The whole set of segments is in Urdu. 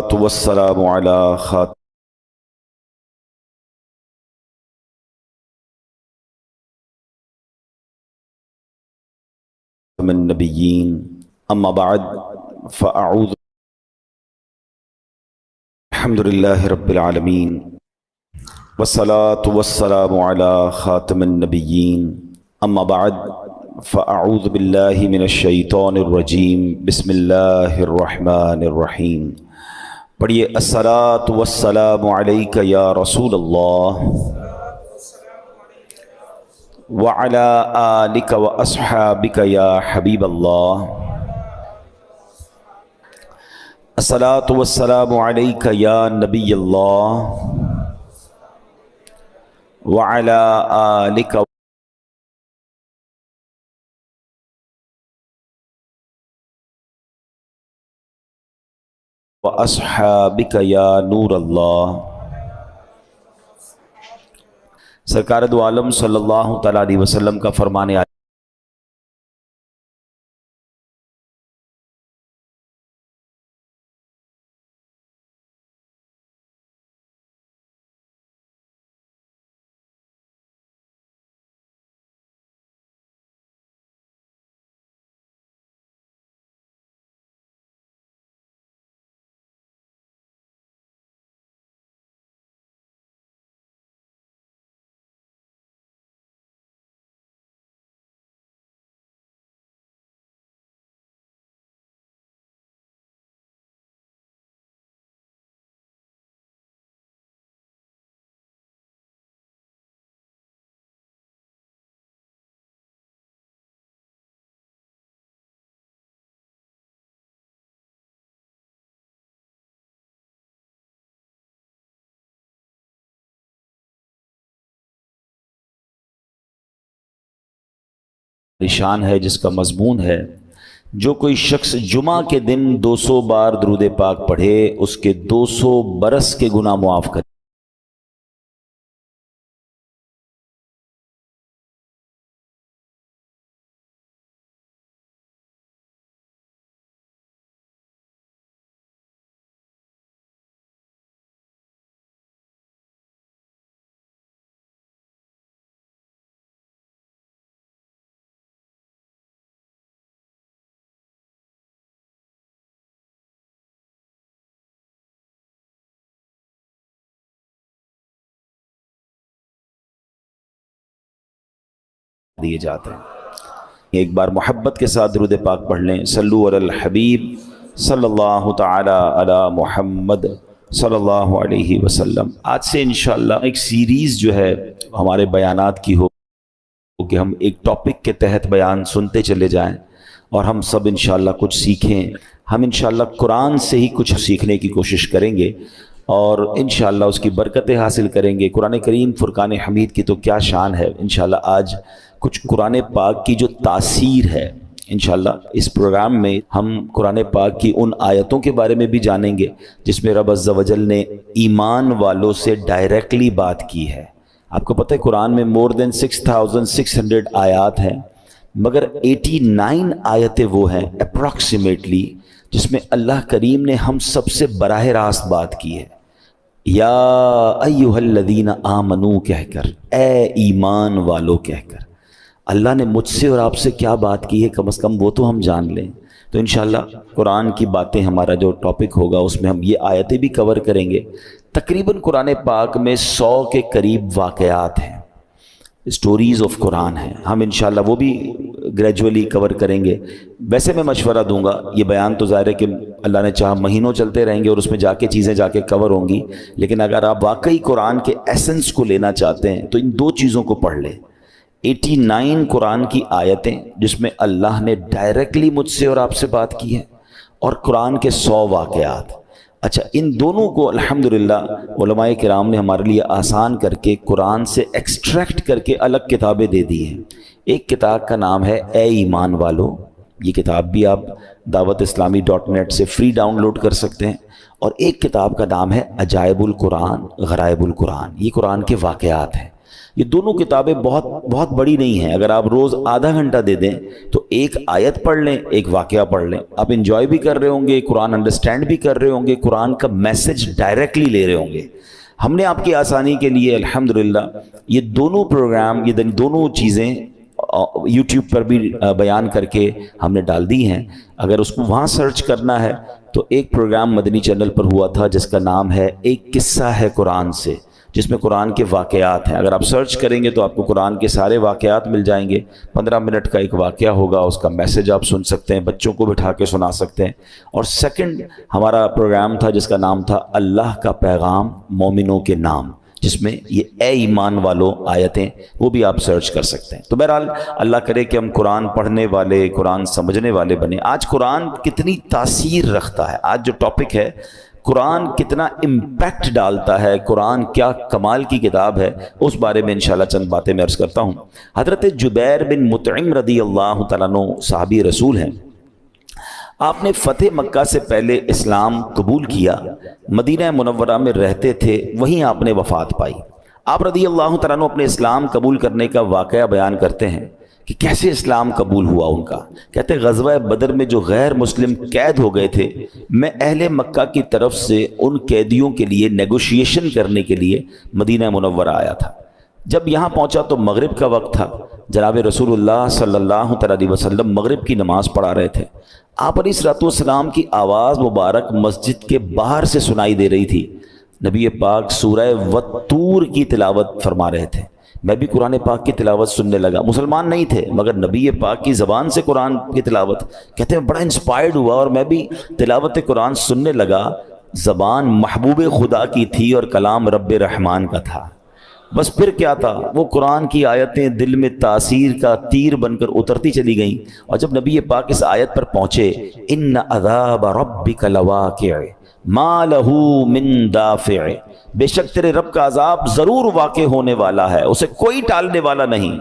والسلام على خاتم النبيين أما بعد فأعوذ الحمد لله رب العالمين والصلاة والسلام على خاتم النبيين أما بعد فأعوذ بالله من الشيطان الرجيم بسم الله الرحمن الرحيم پڑھیے الصلاة والسلام علیک یا رسول اللہ وعلی آلک واصحابک یا حبیب اللہ الصلاة والسلام علیک یا نبی اللہ وعلی آلک وَأَصْحَابِكَ يَا نور اللہ۔ سرکار دو عالم صلی اللہ تعالیٰ علیہ وسلم کا فرمان آیا شان ہے جس کا مضمون ہے جو کوئی شخص جمعہ کے دن 200 بار درود پاک پڑھے اس کے 200 برس کے گناہ معاف کرے۔ دیے جاتے ہیں۔ ایک بار محبت کے ساتھ درود پاک پڑھ لیں۔ صلو علی الحبیب صلی اللہ تعالی علی محمد صلی اللہ علیہ وسلم۔ آج سے انشاءاللہ ایک سیریز جو ہے ہمارے بیانات کی ہو کہ ہم ایک ٹاپک کے تحت بیان سنتے چلے جائیں اور ہم سب انشاءاللہ کچھ سیکھیں۔ ہم انشاءاللہ قرآن سے ہی کچھ سیکھنے کی کوشش کریں گے اور انشاءاللہ اس کی برکتیں حاصل کریں گے۔ قرآن کریم فرقان حمید کی تو کیا شان ہے۔ انشاءاللہ آج کچھ قرآن پاک کی جو تاثیر ہے، انشاءاللہ اس پروگرام میں ہم قرآن پاک کی ان آیتوں کے بارے میں بھی جانیں گے جس میں رب عز و جل نے ایمان والوں سے ڈائریکٹلی بات کی ہے۔ آپ کو پتہ ہے قرآن میں more than 6600 آیات ہیں، مگر 89 آیتیں وہ ہیں اپروکسیمیٹلی جس میں اللہ کریم نے ہم سب سے براہ راست بات کی ہے۔ یا ایھا الذین آمنو کہہ کر، اے ایمان والو کہہ کر اللہ نے مجھ سے اور آپ سے کیا بات کی ہے، کم از کم وہ تو ہم جان لیں۔ تو انشاءاللہ قرآن کی باتیں ہمارا جو ٹاپک ہوگا اس میں ہم یہ آیتیں بھی کور کریں گے۔ تقریباً قرآن پاک میں 100 کے قریب واقعات ہیں، اسٹوریز آف قرآن ہیں، ہم انشاءاللہ وہ بھی گریجولی کور کریں گے۔ ویسے میں مشورہ دوں گا، یہ بیان تو ظاہر ہے کہ اللہ نے چاہا مہینوں چلتے رہیں گے اور اس میں جا کے چیزیں جا کے کور ہوں گی، لیکن اگر آپ واقعی قرآن کے ایسنس کو لینا چاہتے ہیں تو ان دو چیزوں کو پڑھ لیں۔ 89 قرآن کی آیتیں جس میں اللہ نے ڈائریکٹلی مجھ سے اور آپ سے بات کی ہے، اور قرآن کے 100 واقعات۔ اچھا، ان دونوں کو الحمدللہ علماء کرام نے ہمارے لیے آسان کر کے قرآن سے ایکسٹریکٹ کر کے الگ کتابیں دے دی ہیں۔ ایک کتاب کا نام ہے اے ایمان والو، یہ کتاب بھی آپ dawatIslami.net سے فری ڈاؤن لوڈ کر سکتے ہیں، اور ایک کتاب کا نام ہے عجائب القرآن غرائب القرآن، یہ قرآن کے واقعات ہیں۔ یہ دونوں کتابیں بہت بڑی نہیں ہیں. اگر آپ روز آدھا گھنٹہ دے دیں تو ایک آیت پڑھ لیں, ایک واقعہ پڑھ لیں, آپ انجوائے بھی کر رہے ہوں گے, قرآن انڈرسٹینڈ بھی کر رہے ہوں گے, قرآن کا میسج ڈائریکٹلی لے رہے ہوں گے. ہم نے آپ کی آسانی کے لیے الحمدللہ یہ دونوں پروگرام, یہ دونوں چیزیں یوٹیوب پر بھی بیان کر کے ہم نے ڈال دی ہیں. اگر اس کو وہاں سرچ کرنا ہے تو ایک پروگرام مدنی چینل پر ہوا تھا جس کا نام ہے ایک قصہ ہے قرآن سے, جس میں قرآن کے واقعات ہیں. اگر آپ سرچ کریں گے تو آپ کو قرآن کے سارے واقعات مل جائیں گے. 15 منٹ کا ایک واقعہ ہوگا, اس کا میسج آپ سن سکتے ہیں, بچوں کو بٹھا کے سنا سکتے ہیں. اور سیکنڈ ہمارا پروگرام تھا جس کا نام تھا اللہ کا پیغام مومنوں کے نام, جس میں یہ اے ایمان والوں آیتیں, وہ بھی آپ سرچ کر سکتے ہیں. تو بہرحال اللہ کرے کہ ہم قرآن پڑھنے والے, قرآن سمجھنے والے بنیں. آج قرآن کتنی تاثیر رکھتا ہے, آج جو ٹاپک ہے قرآن کتنا امپیکٹ ڈالتا ہے, قرآن کیا کمال کی کتاب ہے, اس بارے میں انشاءاللہ چند باتیں میں عرض کرتا ہوں. حضرت جبیر بن مطعم رضی اللہ تعالیٰ عنہ صحابی رسول ہیں. آپ نے فتح مکہ سے پہلے اسلام قبول کیا, مدینہ منورہ میں رہتے تھے, وہیں آپ نے وفات پائی. آپ رضی اللہ تعالیٰ عنہ اپنے اسلام قبول کرنے کا واقعہ بیان کرتے ہیں کہ کیسے اسلام قبول ہوا ان کا. کہتے ہیں غزوہ بدر میں جو غیر مسلم قید ہو گئے تھے, میں اہل مکہ کی طرف سے ان قیدیوں کے لیے نیگوشیشن کرنے کے لیے مدینہ منورہ آیا تھا. جب یہاں پہنچا تو مغرب کا وقت تھا. جناب رسول اللہ صلی اللہ علیہ وسلم مغرب کی نماز پڑھا رہے تھے. آپ علیہ الصلوۃ والسلام کی آواز مبارک مسجد کے باہر سے سنائی دے رہی تھی. نبی پاک سورہ والطور کی تلاوت فرما رہے تھے. میں بھی قرآن پاک کی تلاوت سننے لگا. مسلمان نہیں تھے مگر نبی پاک کی زبان سے قرآن کی تلاوت, کہتے ہیں بڑا انسپائرڈ ہوا اور میں بھی تلاوت قرآن سننے لگا. زبان محبوب خدا کی تھی اور کلام رب رحمان کا تھا. بس پھر کیا تھا, وہ قرآن کی آیتیں دل میں تاثیر کا تیر بن کر اترتی چلی گئیں. اور جب نبی پاک اس آیت پر پہنچے, ان عذاب ربک لواقع ما لہ من دافع, بے شک تیرے رب کا عذاب ضرور واقع ہونے والا ہے, اسے کوئی ٹالنے والا نہیں.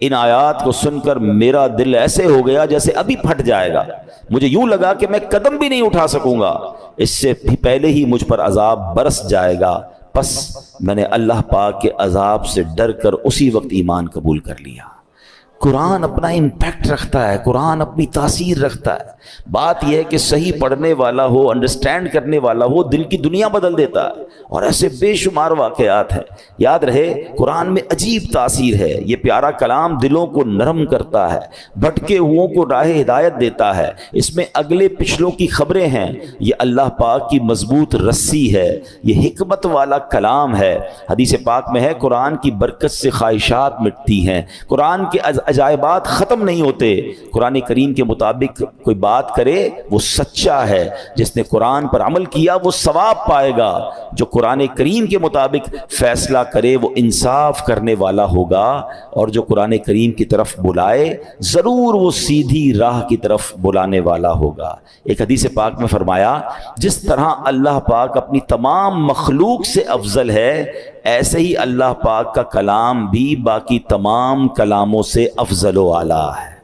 ان آیات کو سن کر میرا دل ایسے ہو گیا جیسے ابھی پھٹ جائے گا. مجھے یوں لگا کہ میں قدم بھی نہیں اٹھا سکوں گا, اس سے پہلے ہی مجھ پر عذاب برس جائے گا. بس میں نے اللہ پاک کے عذاب سے ڈر کر اسی وقت ایمان قبول کر لیا. قرآن اپنا امپیکٹ رکھتا ہے, قرآن اپنی تاثیر رکھتا ہے. بات یہ ہے کہ صحیح پڑھنے والا ہو, انڈرسٹینڈ کرنے والا ہو, دل کی دنیا بدل دیتا ہے. اور ایسے بے شمار واقعات ہیں. یاد رہے قرآن میں عجیب تاثیر ہے. یہ پیارا کلام دلوں کو نرم کرتا ہے, بھٹکے ہوئوں کو راہ ہدایت دیتا ہے. اس میں اگلے پچھلوں کی خبریں ہیں. یہ اللہ پاک کی مضبوط رسی ہے, یہ حکمت والا کلام ہے. حدیث پاک میں ہے قرآن کی برکت سے خواہشات مٹتی ہیں, قرآن کے عجائبات ختم نہیں ہوتے. قرآن کریم کے مطابق کوئی بات کرے وہ سچا ہے. جس نے قرآن پر عمل کیا وہ ثواب پائے گا. جو قرآن کریم کے مطابق فیصلہ کرے وہ انصاف کرنے والا ہوگا. اور جو قرآن کریم کی طرف بلائے ضرور وہ سیدھی راہ کی طرف بلانے والا ہوگا. ایک حدیث پاک میں فرمایا جس طرح اللہ پاک اپنی تمام مخلوق سے افضل ہے, ایسے ہی اللہ پاک کا کلام بھی باقی تمام کلاموں سے افضل و اعلیٰ ہے.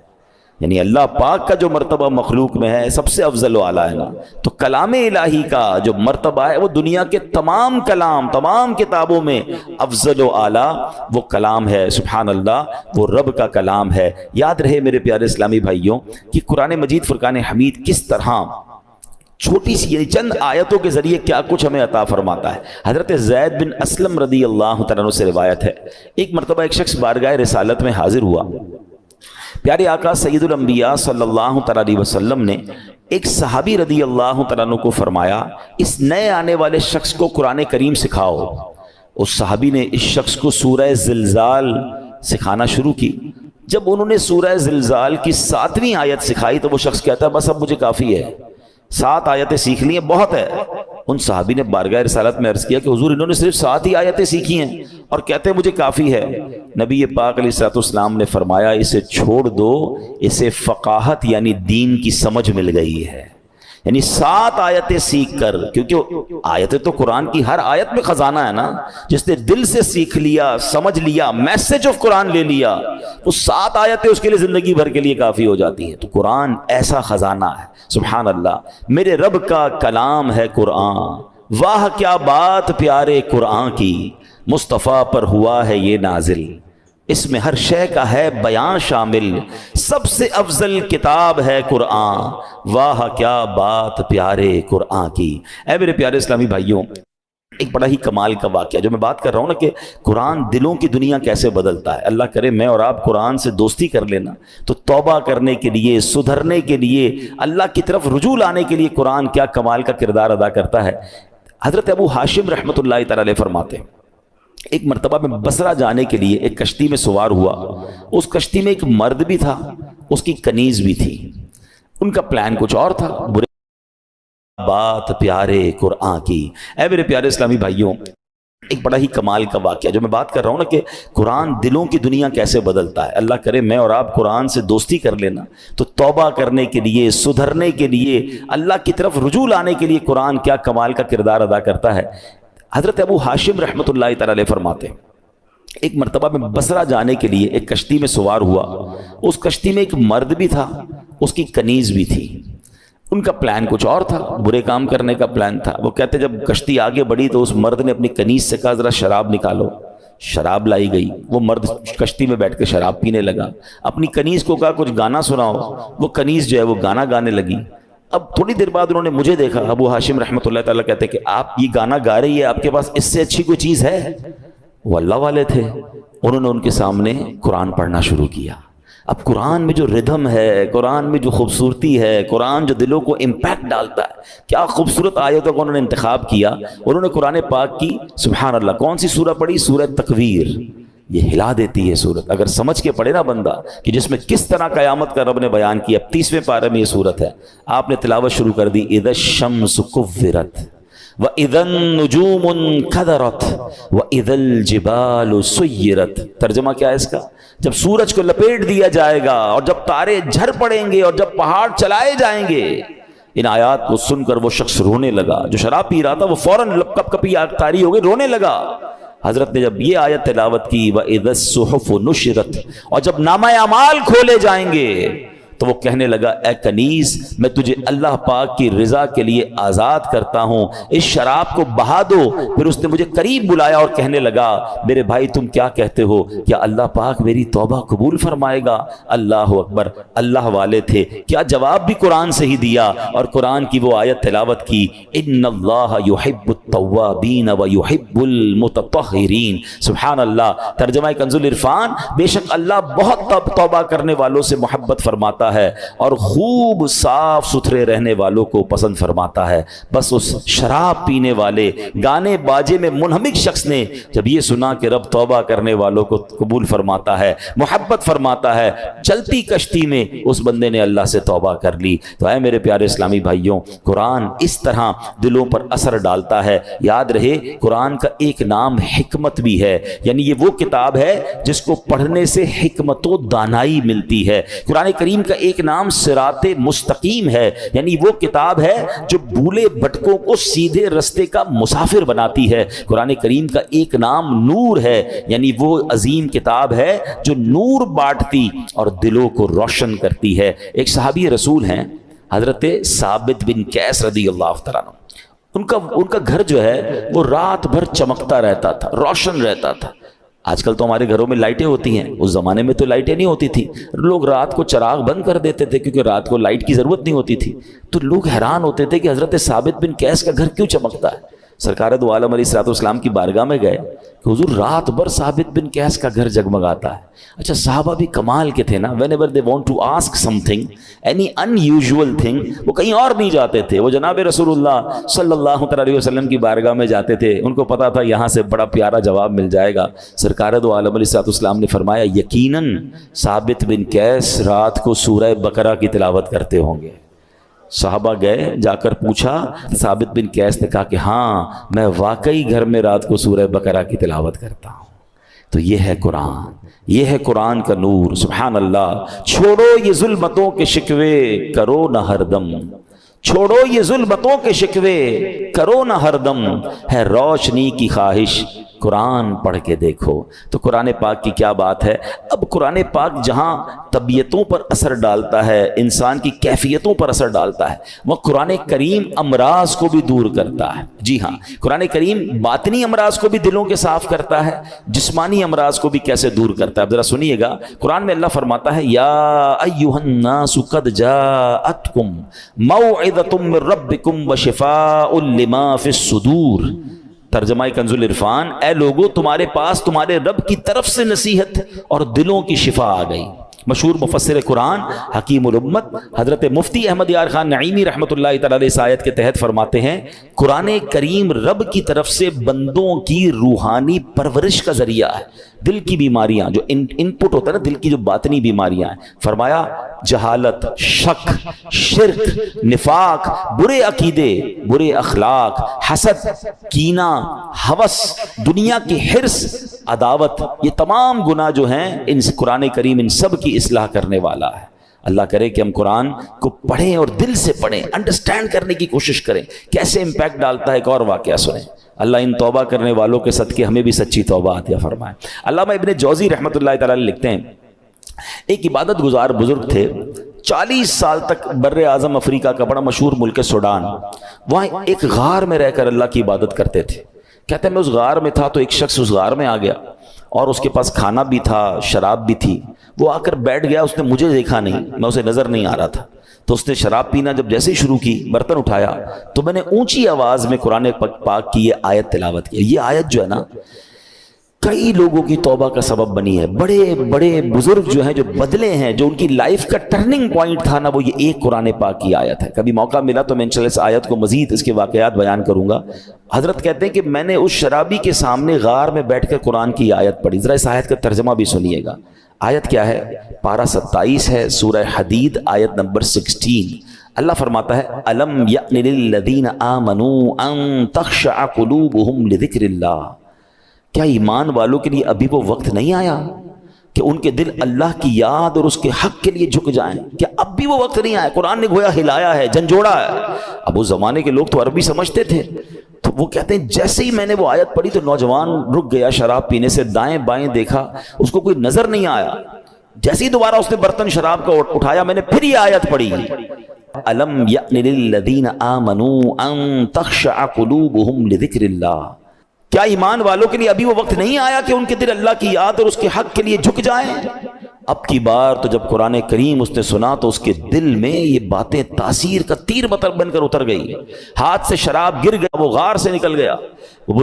یعنی اللہ پاک کا جو مرتبہ مخلوق میں ہے سب سے افضل و اعلیٰ ہے نا, تو کلام الہی کا جو مرتبہ ہے وہ دنیا کے تمام کلام, تمام کتابوں میں افضل و اعلیٰ وہ کلام ہے. سبحان اللہ, وہ رب کا کلام ہے. یاد رہے میرے پیارے اسلامی بھائیوں کہ قرآن مجید فرقان حمید کس طرح چھوٹی سی چند آیتوں کے ذریعے کیا کچھ ہمیں عطا فرماتا ہے. حضرت زید بن اسلم رضی اللہ تعالیٰ عنہ سے روایت ہے, ایک مرتبہ ایک شخص بارگاہ رسالت میں حاضر ہوا. پیارے آقا سید الانبیاء صلی اللہ تعالیٰ علیہ وسلم نے ایک صحابی رضی اللہ تعالیٰ عنہ کو فرمایا اس نئے آنے والے شخص کو قرآن کریم سکھاؤ. اس صحابی نے اس شخص کو سورہ زلزال سکھانا شروع کی. جب انہوں نے سورہ زلزال کی 7ویں آیت سکھائی تو وہ شخص کہتا ہے بس اب مجھے کافی ہے, 7 آیتیں سیکھ لی ہیں, بہت ہے. ان صحابی نے بارگاہ رسالت میں عرض کیا کہ حضور انہوں نے صرف 7 ہی آیتیں سیکھی ہیں اور کہتے ہیں مجھے کافی ہے. نبی پاک علیہ الصلوۃ والسلام نے فرمایا اسے چھوڑ دو, اسے فقاہت یعنی دین کی سمجھ مل گئی ہے. یعنی 7 آیتیں سیکھ کر, کیونکہ آیتیں تو قرآن کی ہر آیت میں خزانہ ہے نا, جس نے دل سے سیکھ لیا, سمجھ لیا, میسج آف قرآن لے لیا, وہ 7 آیتیں اس کے لیے زندگی بھر کے لیے کافی ہو جاتی ہیں. تو قرآن ایسا خزانہ ہے. سبحان اللہ, میرے رب کا کلام ہے قرآن, واہ کیا بات پیارے قرآن کی، مصطفیٰ پر ہوا ہے یہ نازل، اس میں ہر شے کا ہے بیان شامل، سب سے افضل کتاب ہے قرآن، واہ کیا بات پیارے قرآن کی۔ اے میرے پیارے اسلامی بھائیوں، ایک بڑا ہی کمال کا واقعہ جو میں بات کر رہا ہوں نا کہ قرآن دلوں کی دنیا کیسے بدلتا ہے۔ اللہ کرے میں اور آپ قرآن سے دوستی کر لینا تو توبہ کرنے کے لیے، سدھرنے کے لیے، اللہ کی طرف رجوع لانے کے لیے قرآن کیا کمال کا کردار ادا کرتا ہے۔ حضرت ابو ہاشم رحمۃ اللہ تعالی علیہ فرماتے ہیں، ایک مرتبہ میں بصرہ جانے کے لیے ایک کشتی میں سوار ہوا، اس کشتی میں ایک مرد بھی تھا، اس کی کنیز بھی تھی، ان کا پلان کچھ اور تھا۔ برے بات پیارے قرآن کی۔ اے میرے پیارے اسلامی بھائیوں، ایک بڑا ہی کمال کا واقعہ جو میں بات کر رہا ہوں نا کہ قرآن دلوں کی دنیا کیسے بدلتا ہے۔ اللہ کرے میں اور آپ قرآن سے دوستی کر لینا تو توبہ کرنے کے لیے، سدھرنے کے لیے، اللہ کی طرف رجوع لانے کے لیے قرآن کیا کمال کا کردار ادا کرتا ہے۔ حضرت ابو ہاشم رحمۃ اللہ تعالی علیہ فرماتے ہیں، ایک مرتبہ میں بصرہ جانے کے لیے ایک کشتی میں سوار ہوا، اس کشتی میں ایک مرد بھی تھا، اس کی کنیز بھی تھی، ان کا پلان کچھ اور تھا، برے کام کرنے کا پلان تھا۔ وہ کہتے جب کشتی آگے بڑھی تو اس مرد نے اپنی کنیز سے کہا ذرا شراب نکالو، شراب لائی گئی، وہ مرد کشتی میں بیٹھ کے شراب پینے لگا، اپنی کنیز کو کہا کچھ گانا سناؤ، وہ کنیز جو ہے وہ گانا گانے لگی۔ اب تھوڑی دیر بعد انہوں نے مجھے دیکھا، ابو ہاشم رحمۃ اللہ تعالیٰ کہتے کہ آپ یہ گانا گا رہی ہے، آپ کے پاس اس سے اچھی کوئی چیز ہے؟ وہ اللہ والے تھے، انہوں نے ان کے سامنے قرآن پڑھنا شروع کیا۔ اب قرآن میں جو ردھم ہے، قرآن میں جو خوبصورتی ہے، قرآن جو دلوں کو امپیکٹ ڈالتا ہے، کیا خوبصورت آیتوں کو انہوں نے انتخاب کیا۔ انہوں نے قرآن پاک کی، سبحان اللہ، کون سی سورہ پڑھی؟ سورہ تکویر۔ یہ ہلا دیتی ہے سورت، اگر سمجھ کے پڑھے نا بندہ کہ جس میں کس طرح قیامت کا رب نے بیان کیا۔ 30ویں پارے میں یہ سورت ہے، آپ نے تلاوت شروع کر دی، اذا الشمس کورت وَإِذَا النُّجُومُ انْكَدَرَتْ وَإِذَا الْجِبَالُ سُيِّرَتْ۔ ترجمہ کیا ہے اس کا؟ جب سورج کو لپیٹ دیا جائے گا اور جب تارے جھڑ پڑیں گے اور جب پہاڑ چلائے جائیں گے۔ ان آیات کو سن کر وہ شخص رونے لگا، جو شراب پی رہا تھا وہ فوراً کپ کپی طاری ہو گئی، رونے لگا۔ حضرت نے جب یہ آیت تلاوت کی، وَإِذَا الصُّحُفُ نُشِرَتْ، اور جب نامہ اعمال کھولے جائیں گے تو وہ کہنے لگا اے کنیز، میں تجھے اللہ پاک کی رضا کے لیے آزاد کرتا ہوں، اس شراب کو بہا دو۔ پھر اس نے مجھے قریب بلایا اور کہنے لگا میرے بھائی تم کیا کہتے ہو، کیا اللہ پاک میری توبہ قبول فرمائے گا؟ اللہ اکبر، اللہ والے تھے، کیا جواب بھی قرآن سے ہی دیا اور قرآن کی وہ آیت تلاوت کی، ان اللہ یحب التوابین ویحب المتطہرین۔ سبحان اللہ۔ ترجمہ کنز العرفان، بے شک اللہ بہت توبہ کرنے والوں سے محبت فرماتا ہے اور خوب صاف ستھرے رہنے والوں کو پسند فرماتا ہے۔ بس اس شراب پینے والے، گانے باجے میں منہمک شخص نے جب یہ سنا کہ رب توبہ کرنے والوں کو قبول فرماتا ہے، محبت فرماتا ہے، چلتی کشتی میں اس بندے نے اللہ سے توبہ کر لی۔ تو اے میرے پیارے اسلامی بھائیوں، قرآن اس طرح دلوں پر اثر ڈالتا ہے۔ یاد رہے قرآن کا ایک نام حکمت بھی ہے، یعنی یہ وہ کتاب ہے جس کو پڑھنے سے حکمت و دانائی ملتی ہے۔ قرآن کریم کا ایک نام صراط مستقیم ہے، یعنی وہ کتاب ہے جو بھولے بھٹکوں کو سیدھے رستے کا مسافر بناتی ہے۔ قرآن کریم کا ایک نام نور ہے، یعنی وہ عظیم کتاب ہے جو نور بانٹتی اور دلوں کو روشن کرتی ہے۔ ایک صحابی رسول ہیں حضرت ثابت بن قیس رضی اللہ تعالیٰ عنہ، ان کا گھر جو ہے وہ رات بھر چمکتا رہتا تھا، روشن رہتا تھا۔ آج کل تو ہمارے گھروں میں لائٹیں ہوتی ہیں، اس زمانے میں تو لائٹیں نہیں ہوتی تھی، لوگ رات کو چراغ بند کر دیتے تھے کیونکہ رات کو لائٹ کی ضرورت نہیں ہوتی تھی۔ تو لوگ حیران ہوتے تھے کہ حضرت ثابت بن قیس کا گھر کیوں چمکتا ہے۔ سرکار دو عالم علیہ الصلوۃ والسلام کی بارگاہ میں گئے کہ حضور رات بھر ثابت بن قیس کا گھر جگمگاتا ہے۔ اچھا صحابہ بھی کمال کے تھے نا، whenever they want to ask something, any unusual thing، وہ کہیں اور نہیں جاتے تھے، وہ جناب رسول اللہ صلی اللہ علیہ وسلم کی بارگاہ میں جاتے تھے۔ ان کو پتا تھا یہاں سے بڑا پیارا جواب مل جائے گا۔ سرکار دو عالم علیہ الصلوۃ والسلام نے فرمایا یقیناً ثابت بن قیس رات کو سورہ بقرہ کی تلاوت کرتے ہوں گے۔ صحابہ گئے، جا کر پوچھا، ثابت بن قیس نے کہا کہ ہاں میں واقعی گھر میں رات کو سورہ بقرہ کی تلاوت کرتا ہوں۔ تو یہ ہے قرآن، یہ ہے قرآن کا نور۔ سبحان اللہ۔ چھوڑو یہ ظلمتوں کے شکوے کرو نہ ہر دم، چھوڑو یہ ظلمتوں کے شکوے کرو نہ ہر دم، ہے روشنی کی خواہش قرآن پڑھ کے دیکھو۔ تو قرآن پاک کی کیا بات ہے۔ اب قرآن پاک جہاں طبیعتوں پر اثر ڈالتا ہے، انسان کی کیفیتوں پر اثر ڈالتا ہے، وہ قرآن کریم امراض کو بھی دور کرتا ہے۔ جی ہاں، قرآن کریم باطنی امراض کو بھی دلوں کے صاف کرتا ہے، جسمانی امراض کو بھی کیسے دور کرتا ہے۔ اب ذرا سنیے گا، قرآن میں اللہ فرماتا ہے یا ایھا الناس قد جاءتکم موعظۃ من ربکم وشفاء لما فی الصدور۔ ترجمہ کنز العرفان، اے لوگو تمہارے پاس تمہارے رب کی طرف سے نصیحت اور دلوں کی شفا آ گئی۔ مشہور مفسر قرآن حکیم الامت حضرت مفتی احمد یار خان نعیمی رحمۃ اللہ تعالی علیہ اس آیت کے تحت فرماتے ہیں، قرآن کریم رب کی طرف سے بندوں کی روحانی پرورش کا ذریعہ ہے۔ دل کی بیماریاں جو ان پٹ ہوتا ہے نا، دل کی جو باطنی بیماریاں ہیں، فرمایا جہالت، شک، شرک، نفاق، برے عقیدے، برے اخلاق، حسد، کینہ، ہوس، دنیا کی حرص، عداوت، یہ تمام گناہ جو ہیں ان قرآن کریم ان سب کی اصلاح کرنے والا ہے۔ اللہ کرے کہ ہم قرآن کو پڑھیں اور دل سے پڑھیں، انڈرسٹینڈ کرنے کی کوشش کریں کیسے امپیکٹ ڈالتا ہے۔ ایک اور واقعہ سنیں، اللہ ان توبہ کرنے والوں کے صدقے ہمیں بھی سچی توبہ عطا فرمائے۔ علامہ ابن جوزی رحمۃ اللہ تعالی علیہ لکھتے ہیں، ایک عبادت گزار بزرگ تھے، 40 سال تک بر اعظم افریقہ کا بڑا مشہور ملک سوڈان، وہاں ایک غار میں رہ کر اللہ کی عبادت کرتے تھے۔ کہتے ہیں میں اس غار میں تھا تو ایک شخص اس غار میں آ گیا اور اس کے پاس کھانا بھی تھا، شراب بھی تھی۔ وہ آ کر بیٹھ گیا، اس نے مجھے دیکھا نہیں، میں اسے نظر نہیں آ رہا تھا، تو اس نے شراب پینا جب جیسے ہی شروع کی، برتن اٹھایا تو میں نے اونچی آواز میں قرآن پاک کی یہ آیت تلاوت کی۔ یہ آیت جو ہے نا کئی لوگوں کی توبہ کا سبب بنی ہے۔ بڑے بڑے بزرگ جو ہیں، جو بدلے ہیں، جو ان کی لائف کا ٹرننگ پوائنٹ تھا نا، وہ یہ ایک قرآن پاک کی آیت ہے۔ کبھی موقع ملا تو میں انشاءاللہ اس آیت کو مزید اس کے واقعات بیان کروں گا۔ حضرت کہتے ہیں کہ میں نے اس شرابی کے سامنے غار میں بیٹھ کر قرآن کی آیت پڑھی۔ ذرا اس آیت کا ترجمہ بھی سنیے گا۔ آیت کیا ہے؟ پارہ 27 ہے، سورہ حدید، آیت نمبر 16۔ اللہ فرماتا ہے الم یأن للذین آمنوا ان تخشع قلوبہم لذکر اللہ۔ کیا ایمان والوں کے لیے ابھی وہ وقت نہیں آیا کہ ان کے دل اللہ کی یاد اور اس کے حق کے لیے جھک جائیں؟ کیا اب بھی وہ وقت نہیں آیا؟ قرآن نے گویا ہلایا ہے، جھنجھوڑا ہے۔ اب اس زمانے کے لوگ تو عربی سمجھتے تھے، تو وہ کہتے ہیں جیسے ہی میں نے وہ آیت پڑھی تو نوجوان رک گیا شراب پینے سے، دائیں بائیں دیکھا، اس کو کوئی نظر نہیں آیا۔ جیسے ہی دوبارہ اس نے برتن شراب کا اٹھایا، میں نے پھر یہ آیت پڑھی الم یأن للذین آمنوا ان تخشع قلوبہم لذکر اللہ۔ کیا ایمان والوں کے لیے ابھی وہ وقت نہیں آیا کہ ان کے دل اللہ کی یاد اور اس کے حق کے لیے جھک جائیں؟ اب کی بار تو جب قرآن کریم اس نے سنا تو اس کے دل میں یہ باتیں تاثیر کا تیر بن کر اتر گئی، ہاتھ سے شراب گر گیا، وہ غار سے نکل گیا۔ وہ